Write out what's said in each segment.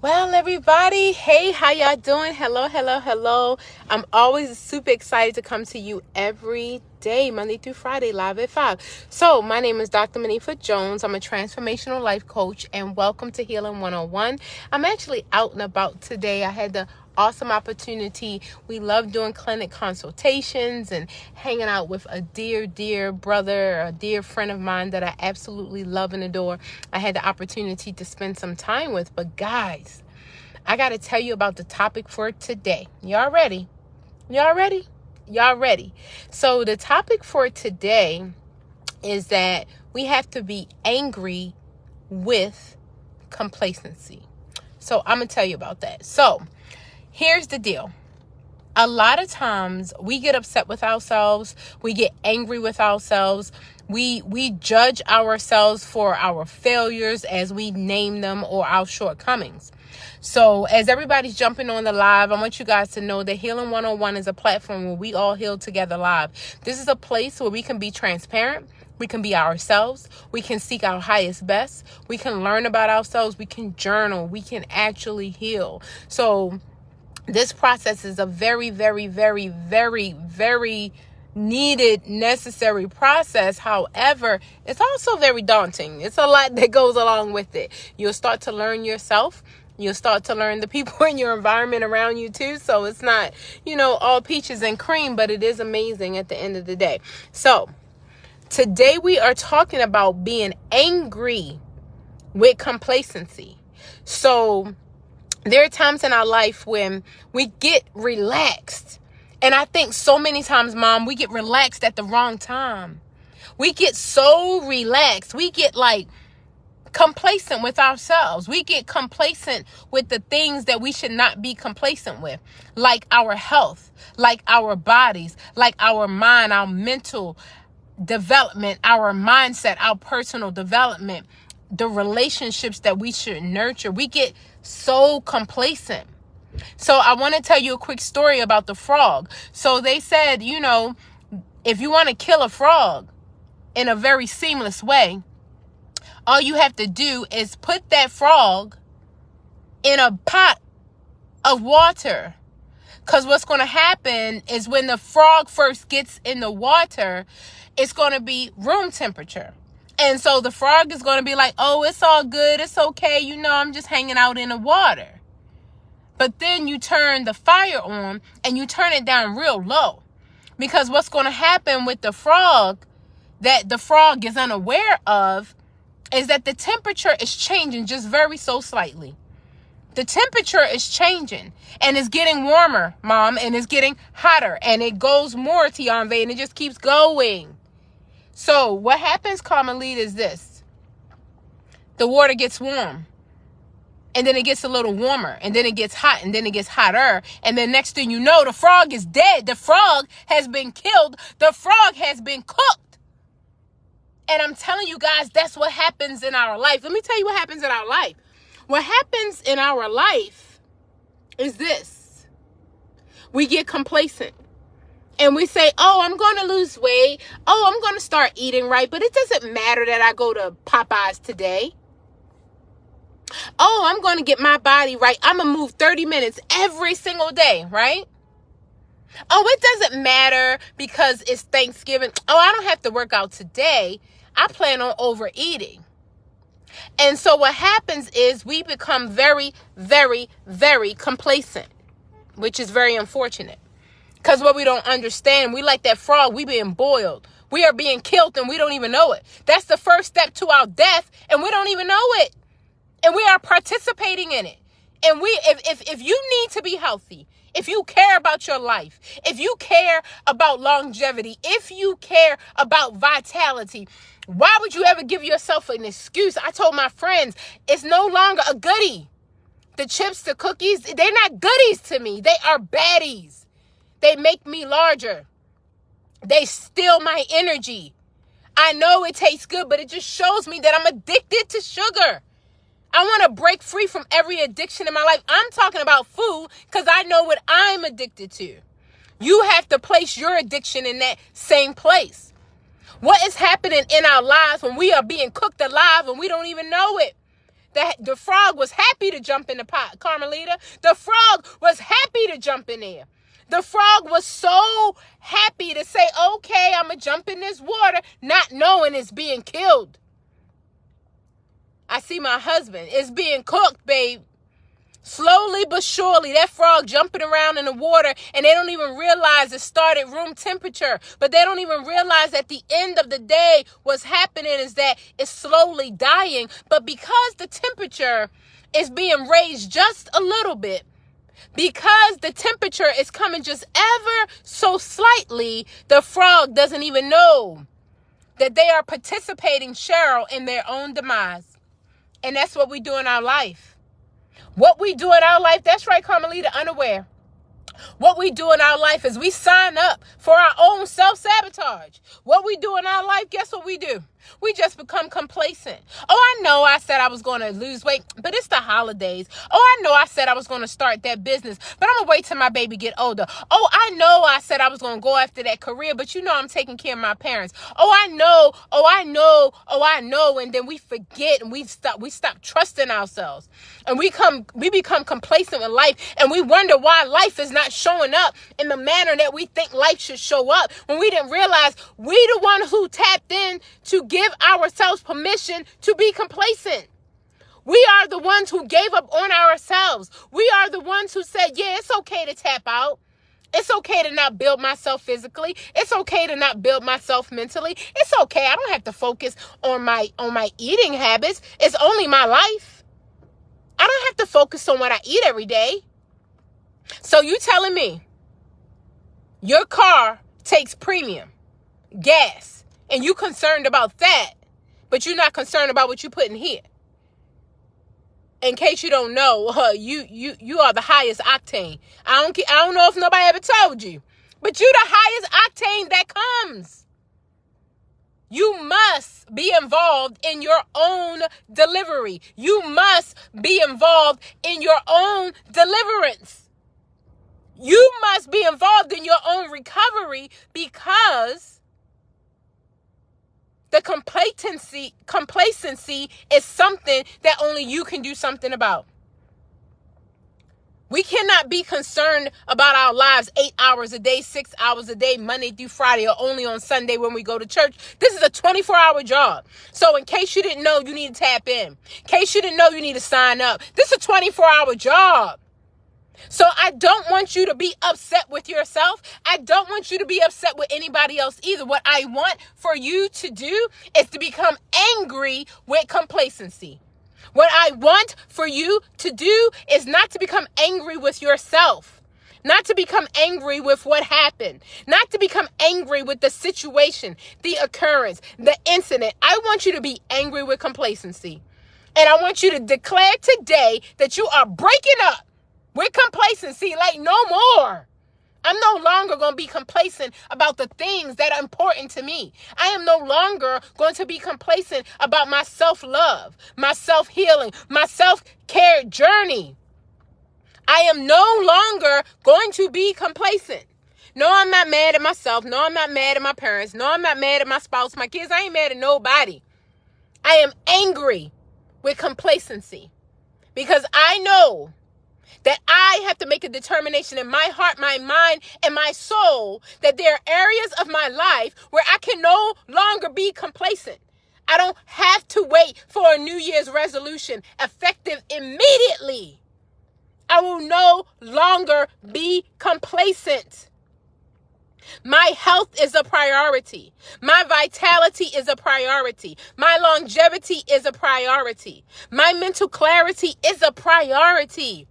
Well, everybody, hey, how y'all doing? Hello. I'm always super excited to come to you every day, Monday through Friday, live at 5. So, my name is Dr. Monifa Jones. I'm a transformational life coach, and welcome to Healing 101. I'm actually out and about today. I had the awesome opportunity. We love doing clinic consultations and hanging out with a dear brother, a dear friend of mine that I absolutely love and adore. I had the opportunity to spend some time with. But guys, I got to tell you about the topic for today. Y'all ready? So the topic for today is that we have to be angry with complacency. So I'm going to tell you about that. So here's the deal. A lot of times we get upset with ourselves. We get angry with ourselves. We judge ourselves for our failures as we name them or our shortcomings. So as everybody's jumping on the live, I want you guys to know that Healing 101 is a platform where we all heal together live. This is a place where we can be transparent. We can be ourselves. We can seek our highest best. We can learn about ourselves. We can journal. We can actually heal. So this process is a very needed, necessary process. However, it's also very daunting. It's a lot that goes along with it. You'll start to learn yourself. You'll start to learn the people in your environment around you too. So it's not, all peaches and cream, but it is amazing at the end of the day. So today we are talking about being angry with complacency. So there are times in our life when we get relaxed. And I think so many times, Mom, we get relaxed at the wrong time. We get so relaxed. We get complacent with ourselves. We get complacent with the things that we should not be complacent with, like our health, like our bodies, like our mind, our mental development, our mindset, our personal development, the relationships that we should nurture. We get so complacent. So I want to tell you a quick story about the frog. So they said, if you want to kill a frog in a very seamless way, all you have to do is put that frog in a pot of water. Because what's going to happen is when the frog first gets in the water, it's going to be room temperature. And so the frog is going to be like, oh, it's all good. It's okay. I'm just hanging out in the water. But then you turn the fire on and you turn it down real low. Because what's going to happen with the frog that the frog is unaware of is that the temperature is changing just very so slightly. The temperature is changing and it's getting warmer, Mom, and it's getting hotter and it goes more, Tianve, and it just keeps going. So what happens commonly is this. The water gets warm and then it gets a little warmer and then it gets hot and then it gets hotter. And then next thing you know, the frog is dead. The frog has been killed. The frog has been cooked. And I'm telling you guys, that's what happens in our life. Let me tell you what happens in our life. What happens in our life is this. We get complacent. And we say, oh, I'm going to lose weight. Oh, I'm going to start eating right. But it doesn't matter that I go to Popeyes today. Oh, I'm going to get my body right. I'm going to move 30 minutes every single day, right? Oh, it doesn't matter because it's Thanksgiving. Oh, I don't have to work out today. I plan on overeating. And so what happens is we become very complacent, which is very unfortunate. Because what we don't understand, we like that frog, we being boiled. We are being killed and we don't even know it. That's the first step to our death and we don't even know it. And we are participating in it. And if you need to be healthy, if you care about your life, if you care about longevity, if you care about vitality, why would you ever give yourself an excuse? I told my friends, it's no longer a goodie. The chips, the cookies, they're not goodies to me. They are baddies. They make me larger. They steal my energy. I know it tastes good, but it just shows me that I'm addicted to sugar. I want to break free from every addiction in my life. I'm talking about food because I know what I'm addicted to. You have to place your addiction in that same place. What is happening in our lives when we are being cooked alive and we don't even know it? The frog was happy to jump in the pot, Carmelita. The frog was happy to jump in there. The frog was so happy to say, okay, I'm going to jump in this water, not knowing it's being killed. I see my husband. It's being cooked, babe. Slowly but surely, that frog jumping around in the water, and they don't even realize it started room temperature. But they don't even realize at the end of the day what's happening is that it's slowly dying. But because the temperature is being raised just a little bit, because the temperature is coming just ever so slightly, the frog doesn't even know that they are participating, Cheryl, in their own demise. And that's what we do in our life. What we do in our life, that's right, Carmelita, unaware. What we do in our life is we sign up for our own self-sabotage. What we do in our life, guess what we do? We just become complacent. Oh, I know I said I was going to lose weight, but it's the holidays. Oh, I know I said I was going to start that business, but I'm going to wait till my baby get older. Oh, I know I said I was going to go after that career, but I'm taking care of my parents. Oh, I know. Oh, I know. Oh, I know. And then we forget and we stop trusting ourselves. And we become complacent with life, and we wonder why life is not showing up in the manner that we think life should show up, when we didn't realize we the one who tapped in to give ourselves permission to be complacent. We are the ones who gave up on ourselves. We are the ones who said, yeah, it's okay to tap out. It's okay to not build myself physically. It's okay to not build myself mentally. It's okay. I don't have to focus on my eating habits. It's only my life. I don't have to focus on what I eat every day. So you telling me your car takes premium gas and you concerned about that, but you're not concerned about what you put in here? In case you don't know, you are the highest octane. I don't know if nobody ever told you, but you the highest octane that comes. You must be involved in your own delivery. You must be involved in your own deliverance. You must be involved in your own recovery, because the complacency is something that only you can do something about. We cannot be concerned about our lives 8 hours a day, 6 hours a day, Monday through Friday, or only on Sunday when we go to church. This is a 24-hour job. So in case you didn't know, you need to tap in. In case you didn't know, you need to sign up. This is a 24-hour job. So I don't want you to be upset with yourself. I don't want you to be upset with anybody else either. What I want for you to do is to become angry with complacency. What I want for you to do is not to become angry with yourself, not to become angry with what happened, not to become angry with the situation, the occurrence, the incident. I want you to be angry with complacency. And I want you to declare today that you are breaking up with complacency, like no more. I'm no longer going to be complacent about the things that are important to me. I am no longer going to be complacent about my self-love, my self-healing, my self-care journey. I am no longer going to be complacent. No, I'm not mad at myself. No, I'm not mad at my parents. No, I'm not mad at my spouse, my kids. I ain't mad at nobody. I am angry with complacency because I know that I have to make a determination in my heart, my mind, and my soul that there are areas of my life where I can no longer be complacent. I don't have to wait for a New Year's resolution effective immediately. I will no longer be complacent. My health is a priority. My vitality is a priority. My longevity is a priority. My mental clarity is a priority.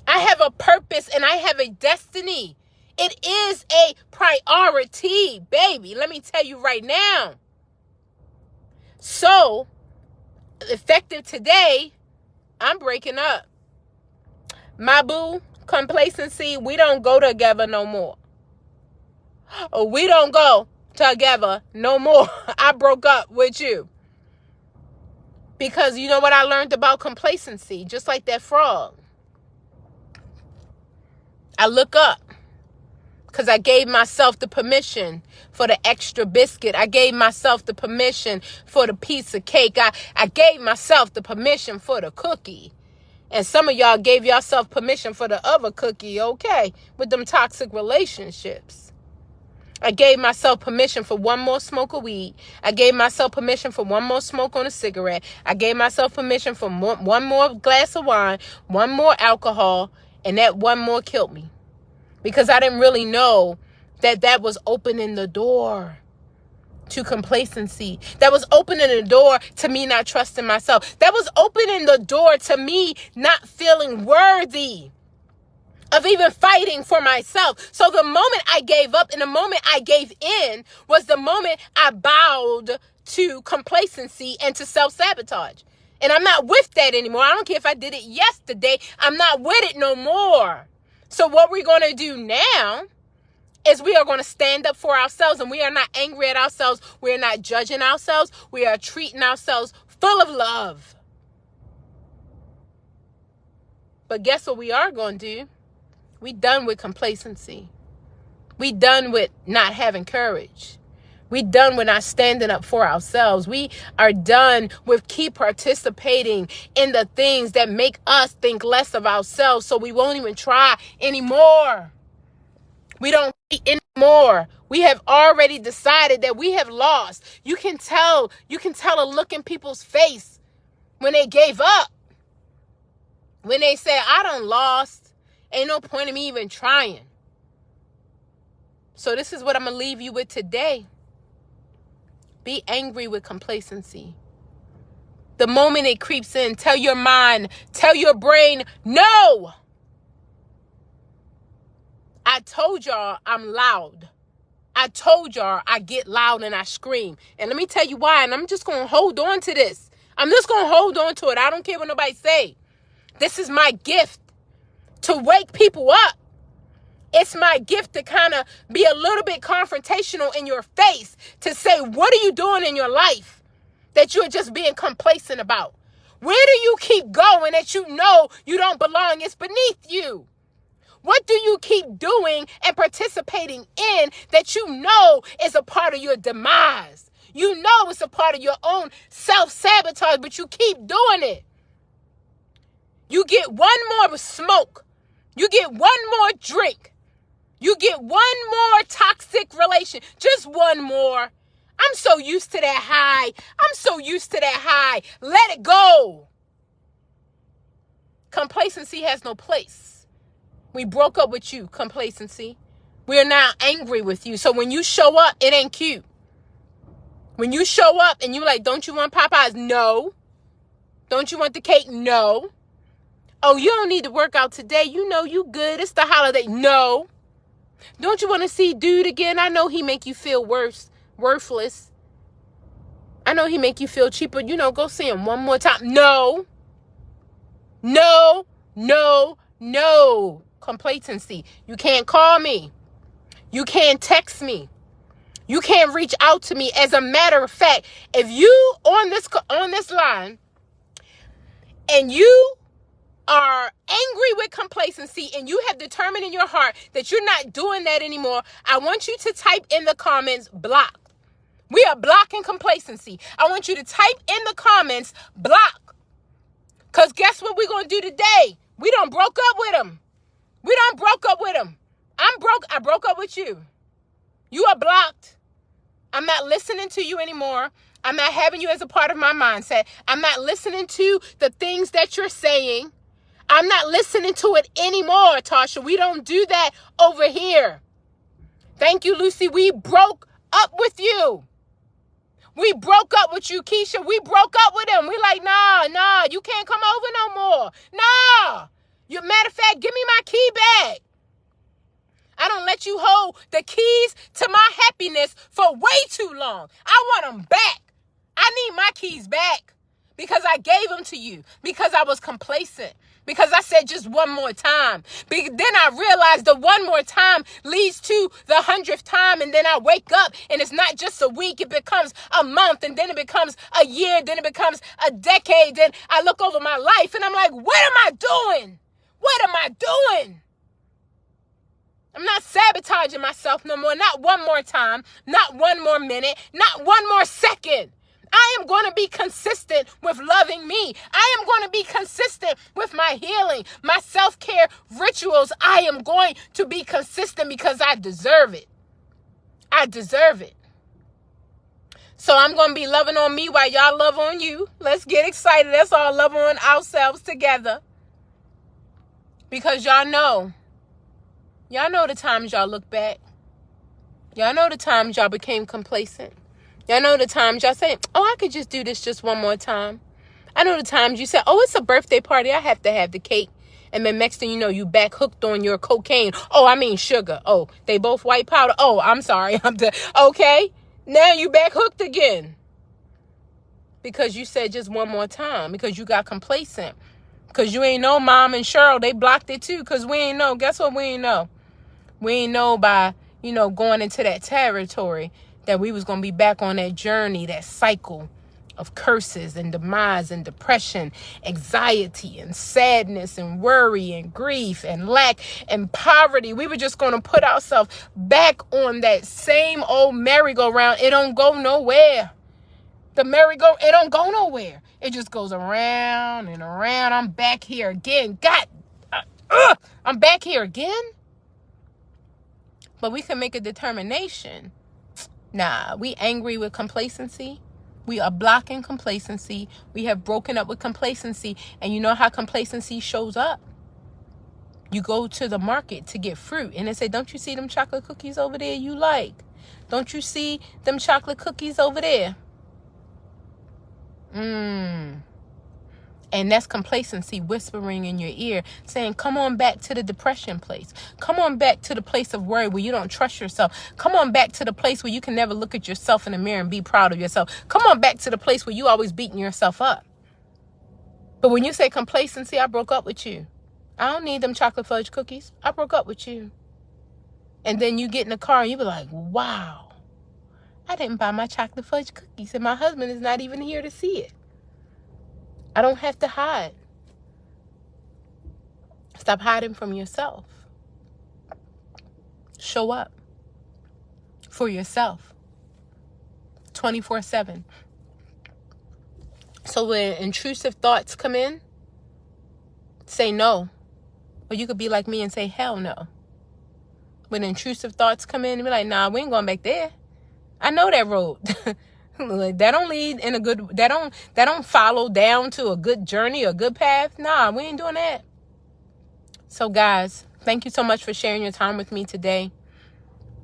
I have a purpose and I have a destiny. It is a priority, baby. Let me tell you right now. So, effective today, I'm breaking up. My boo, complacency, we don't go together no more. We don't go together no more. I broke up with you. Because you know what I learned about complacency? Just like that frog. I look up. Because I gave myself the permission for the extra biscuit. I gave myself the permission for the piece of cake. I gave myself the permission for the cookie. And some of y'all gave yourself permission for the other cookie, okay, with them toxic relationships. I gave myself permission for one more smoke of weed. I gave myself permission for one more smoke on a cigarette. I gave myself permission for one more glass of wine, one more alcohol, and that one more killed me. Because I didn't really know that was opening the door to complacency. That was opening the door to me not trusting myself. That was opening the door to me not feeling worthy of even fighting for myself. So the moment I gave up and the moment I gave in was the moment I bowed to complacency and to self-sabotage. And I'm not with that anymore. I don't care if I did it yesterday. I'm not with it no more. So what we're going to do now is we are going to stand up for ourselves, and we are not angry at ourselves. We are not judging ourselves. We are treating ourselves full of love. But guess what we are going to do? We done with complacency. We done with not having courage. We done with not standing up for ourselves. We are done with keep participating in the things that make us think less of ourselves, so we won't even try anymore. We don't fight anymore. We have already decided that we have lost. You can tell a look in people's face when they gave up. When they say, I done lost. Ain't no point in me even trying. So this is what I'm going to leave you with today. Be angry with complacency. The moment it creeps in, tell your mind, tell your brain, no. I told y'all I'm loud. I told y'all I get loud and I scream. And let me tell you why. And I'm just going to hold on to this. I'm just going to hold on to it. I don't care what nobody say. This is my gift to wake people up. It's my gift to kind of be a little bit confrontational in your face, to say, what are you doing in your life that you're just being complacent about? Where do you keep going that you know you don't belong? It's beneath you. What do you keep doing and participating in that you know is a part of your demise? You know it's a part of your own self-sabotage, but you keep doing it. You get one more smoke. You get one more drink. You get one more toxic relation. Just one more. I'm so used to that high. I'm so used to that high. Let it go. Complacency has no place. We broke up with you, complacency. We are now angry with you. So when you show up, it ain't cute. When you show up and you like, don't you want Popeyes? No. Don't you want the cake? No. Oh, you don't need to work out today. You know you good. It's the holiday. No. Don't you want to see dude again? I know he make you feel worthless. I know he make you feel cheaper. You know, go see him one more time. No. No. No. No. Complacency. You can't call me. You can't text me. You can't reach out to me. As a matter of fact, if you on this line and you are angry with complacency and you have determined in your heart that you're not doing that anymore, I want you to type in the comments, block. We are blocking complacency. I want you to type in the comments, block. Because guess what we're going to do today? We done broke up with him. We done broke up with him. I broke up with you. You are blocked. I'm not listening to you anymore. I'm not having you as a part of my mindset. I'm not listening to the things that you're saying. I'm not listening to it anymore, Tasha. We don't do that over here. Thank you, Lucy. We broke up with you. We broke up with you, Keisha. We broke up with him. We like, nah, you can't come over no more. Nah. Matter of fact, give me my key back. I don't let you hold the keys to my happiness for way too long. I want them back. I need my keys back because I gave them to you, because I was complacent, because I said just one more time. Then I realized the one more time leads to the 100th time, and then I wake up and it's not just a week, it becomes a month, and then it becomes a year, then it becomes a decade. Then I look over my life and I'm like, what am I doing? What am I doing? I'm not sabotaging myself no more. Not one more time. Not one more minute. Not one more second. I am going to be consistent with loving me. I am going to be consistent with my healing, my self-care rituals. I am going to be consistent because I deserve it. I deserve it. So I'm going to be loving on me while y'all love on you. Let's get excited. Let's all love on ourselves together. Because y'all know the times y'all look back. Y'all know the times y'all became complacent. Y'all know the times y'all say, oh, I could just do this just one more time. I know the times you said, oh, it's a birthday party. I have to have the cake. And then next thing you know, you back hooked on your cocaine. Oh, I mean sugar. Oh, they both white powder. Oh, I'm sorry. Okay. Now you back hooked again. Because you said just one more time. Because you got complacent. Because you ain't know Mom and Cheryl, they blocked it too. Because we ain't know. Guess what we ain't know? We ain't know by, going into that territory that we was going to be back on that journey, that cycle of curses and demise and depression, anxiety and sadness and worry and grief and lack and poverty. We were just going to put ourselves back on that same old merry-go-round. It don't go nowhere. The merry-go, it don't go nowhere. It just goes around and around. I'm back here again. I'm back here again. But we can make a determination. Nah, we angry with complacency. We are blocking complacency. We have broken up with complacency. And you know how complacency shows up? You go to the market to get fruit. And they say, don't you see them chocolate cookies over there you like? Don't you see them chocolate cookies over there? And that's complacency whispering in your ear, saying, come on back to the depression place. Come on back to the place of worry where you don't trust yourself. Come on back to the place where you can never look at yourself in the mirror and be proud of yourself. Come on back to the place where you always beating yourself up. But when you say complacency, I broke up with you. I don't need them chocolate fudge cookies. I broke up with you. And then you get in the car and you be like, wow, I didn't buy my chocolate fudge cookies. And my husband is not even here to see it. I don't have to hide. Stop hiding from yourself. Show up for yourself 24/7. So when intrusive thoughts come in, say no. Or you could be like me and say hell no. When intrusive thoughts come in, be like, nah, we ain't going back there. I know that road. That don't lead in a good, that don't follow down to a good journey, a good path. Nah, we ain't doing that. So guys, thank you so much for sharing your time with me today.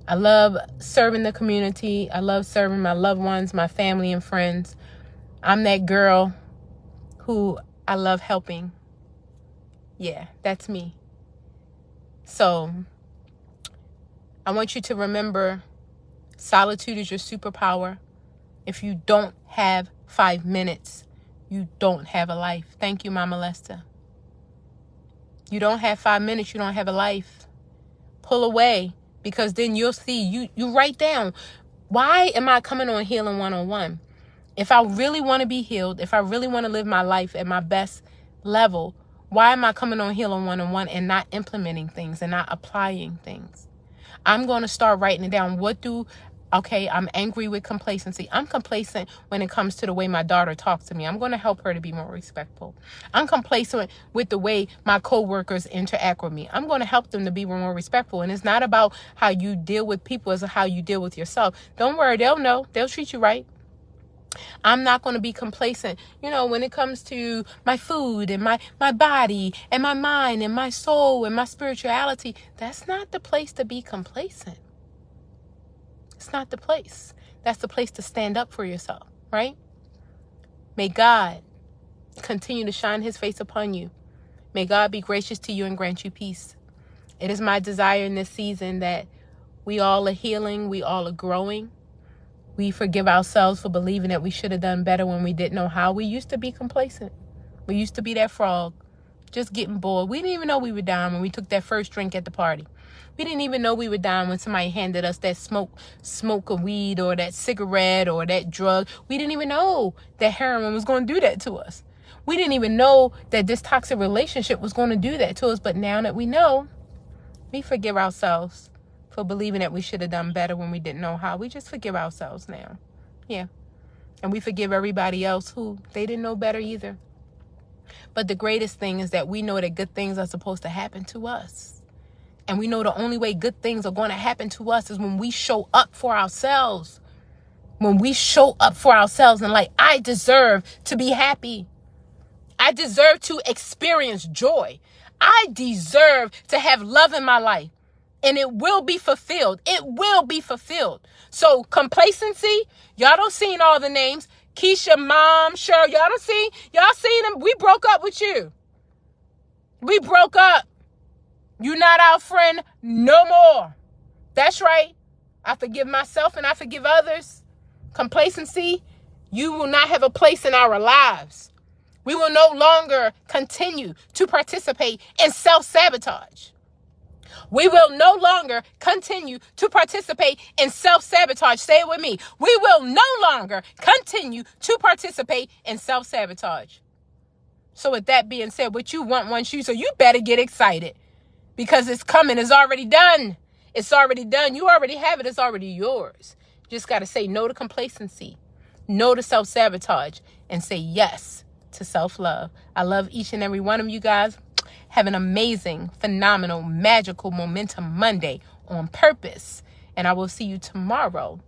I love serving the community. I love serving my loved ones, my family and friends. I'm that girl who I love helping. Yeah, that's me. So I want you to remember, solitude is your superpower. If you don't have 5 minutes, you don't have a life. Thank you, Mama Lester. You don't have 5 minutes, you don't have a life. Pull away, because then you'll see, you write down, why am I coming on Healing 101? If I really want to be healed, if I really want to live my life at my best level, why am I coming on Healing 101 and not implementing things and not applying things? I'm going to start writing it down. Okay, I'm angry with complacency. I'm complacent when it comes to the way my daughter talks to me. I'm going to help her to be more respectful. I'm complacent with the way my coworkers interact with me. I'm going to help them to be more respectful. And it's not about how you deal with people, it's how you deal with yourself. Don't worry, they'll know. They'll treat you right. I'm not going to be complacent, when it comes to my food and my body and my mind and my soul and my spirituality. That's not the place to be complacent. It's not the place. That's the place to stand up for yourself, right? May God continue to shine his face upon you. May God be gracious to you and grant you peace. It is my desire in this season that we all are healing. We all are growing. We forgive ourselves for believing that we should have done better when we didn't know how. We used to be complacent. We used to be that frog, just getting bored. We didn't even know we were dying when we took that first drink at the party. We didn't even know we were dying when somebody handed us that smoke of weed or that cigarette or that drug. We didn't even know that heroin was going to do that to us. We didn't even know that this toxic relationship was going to do that to us. But now that we know, We forgive ourselves for believing that we should have done better when we didn't know how. We just forgive ourselves now. Yeah. And we forgive everybody else who they didn't know better either. But the greatest thing is that we know that good things are supposed to happen to us. And we know the only way good things are going to happen to us is when we show up for ourselves. When we show up for ourselves and like, I deserve to be happy. I deserve to experience joy. I deserve to have love in my life. And it will be fulfilled. It will be fulfilled. So complacency, y'all don't see all the names. Keisha, Mom, Cheryl, y'all seen them. We broke up with you. We broke up. You're not our friend no more. That's right. I forgive myself and I forgive others. Complacency, you will not have a place in our lives. We will no longer continue to participate in self-sabotage. We will no longer continue to participate in self-sabotage. Say it with me. We will no longer continue to participate in self-sabotage. So with that being said, what you want once you, so you better get excited because it's coming. It's already done. It's already done. You already have it. It's already yours. Just got to say no to complacency, no to self-sabotage, and say yes to self-love. I love each and every one of you guys. Have an amazing, phenomenal, magical Momentum Monday on purpose. And I will see you tomorrow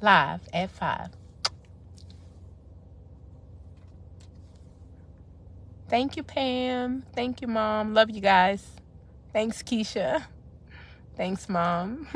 live at 5. Thank you, Pam. Thank you, Mom. Love you guys. Thanks, Keisha. Thanks, Mom.